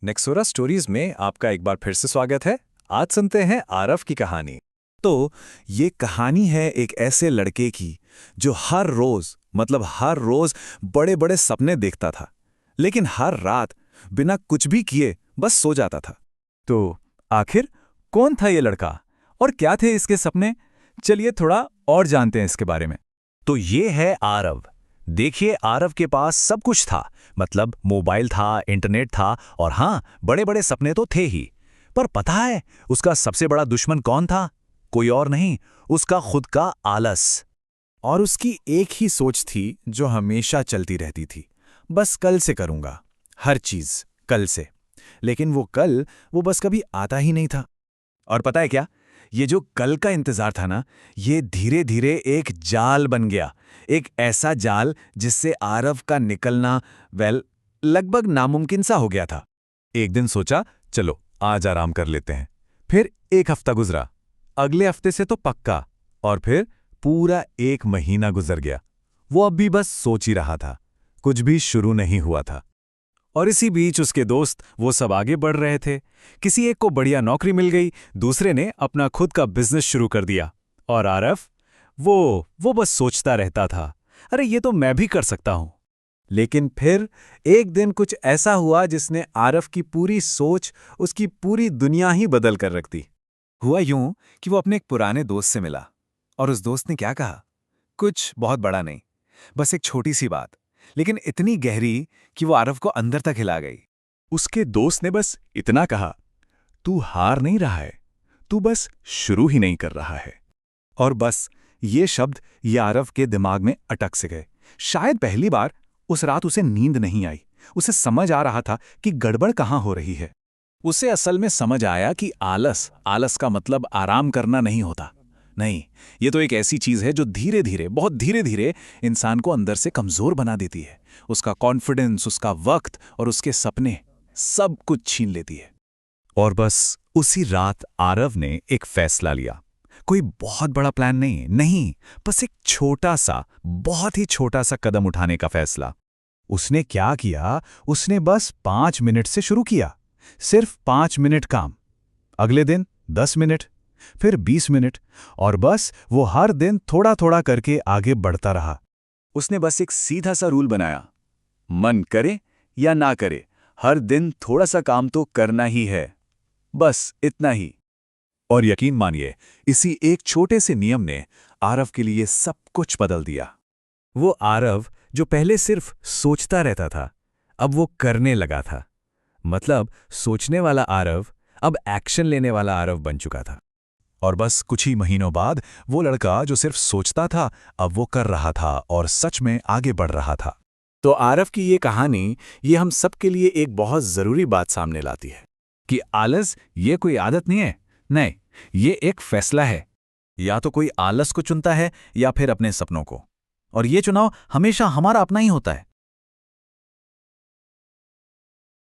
नेक्सोरा stories में आपका एक बार फिर से स्वागत है। आज सुनते हैं आरव की कहानी। तो ये कहानी है एक ऐसे लड़के की जो हर रोज बड़े बड़े सपने देखता था, लेकिन हर रात बिना कुछ भी किए बस सो जाता था। तो आखिर कौन था ये लड़का और क्या थे इसके सपने? चलिए थोड़ा और जानते हैं इसके बारे में। तो ये है आरव। देखिए, आरव के पास सब कुछ था, मतलब मोबाइल था, इंटरनेट था और हाँ, बड़े बड़े सपने तो थे ही। पर पता है उसका सबसे बड़ा दुश्मन कौन था? कोई और नहीं, उसका खुद का आलस। और उसकी एक ही सोच थी जो हमेशा चलती रहती थी, बस कल से करूंगा, हर चीज कल से। लेकिन वो बस कभी आता ही नहीं था। और पता है क्या, ये जो कल का इंतजार था ना, ये धीरे धीरे एक जाल बन गया। एक ऐसा जाल जिससे आरव का निकलना लगभग नामुमकिन सा हो गया था। एक दिन सोचा, चलो आज आराम कर लेते हैं। फिर एक हफ्ता गुजरा, अगले हफ्ते से तो पक्का, और फिर पूरा एक महीना गुजर गया। वो अब भी बस सोच ही रहा था, कुछ भी शुरू नहीं हुआ था। और इसी बीच उसके दोस्त वो सब आगे बढ़ रहे थे। किसी एक को बढ़िया नौकरी मिल गई, दूसरे ने अपना खुद का बिजनेस शुरू कर दिया। और आरव वो बस सोचता रहता था, अरे ये तो मैं भी कर सकता हूं। लेकिन फिर एक दिन कुछ ऐसा हुआ जिसने आरव की पूरी सोच, उसकी पूरी दुनिया ही बदल कर रख दी। हुआ यूं कि वो अपने एक पुराने दोस्त से मिला, और उस दोस्त ने क्या कहा, कुछ बहुत बड़ा नहीं, बस एक छोटी सी बात, लेकिन इतनी गहरी कि वो आरव को अंदर तक हिला गई। उसके दोस्त ने बस इतना कहा, तू हार नहीं रहा है, तू बस शुरू ही नहीं कर रहा है। और बस ये शब्द ये आरव के दिमाग में अटक से गए। शायद पहली बार उस रात उसे नींद नहीं आई। उसे समझ आ रहा था कि गड़बड़ कहाँ हो रही है। उसे असल में समझ आया कि आलस का मतलब आराम करना नहीं होता। नहीं, ये तो एक ऐसी चीज है जो धीरे धीरे, बहुत धीरे धीरे इंसान को अंदर से कमजोर बना देती है। उसका कॉन्फिडेंस, उसका वक्त और उसके सपने, सब कुछ छीन लेती है। और बस उसी रात आरव ने एक फैसला लिया। कोई बहुत बड़ा प्लान नहीं, बस एक छोटा सा, बहुत ही छोटा सा कदम उठाने का फैसला। उसने क्या किया, उसने बस 5 मिनट से शुरू किया। सिर्फ 5 मिनट काम। अगले दिन 10 मिनट, फिर 20 मिनट, और बस वो हर दिन थोड़ा थोड़ा करके आगे बढ़ता रहा। उसने बस एक सीधा सा रूल बनाया, मन करे या ना करे, हर दिन थोड़ा सा काम तो करना ही है, बस इतना ही। और यकीन मानिए, इसी एक छोटे से नियम ने आरव के लिए सब कुछ बदल दिया। वो आरव जो पहले सिर्फ सोचता रहता था, अब वो करने लगा था। मतलब सोचने वाला आरव अब एक्शन लेने वाला आरव बन चुका था। और बस कुछ ही महीनों बाद वो लड़का जो सिर्फ सोचता था, अब वो कर रहा था और सच में आगे बढ़ रहा था। तो आरव की ये कहानी, ये हम सबके लिए एक बहुत जरूरी बात सामने लाती है कि आलस ये कोई आदत नहीं है, नहीं, ये एक फैसला है। या तो कोई आलस को चुनता है या फिर अपने सपनों को। और ये चुनाव हमेशा हमारा अपना ही होता है।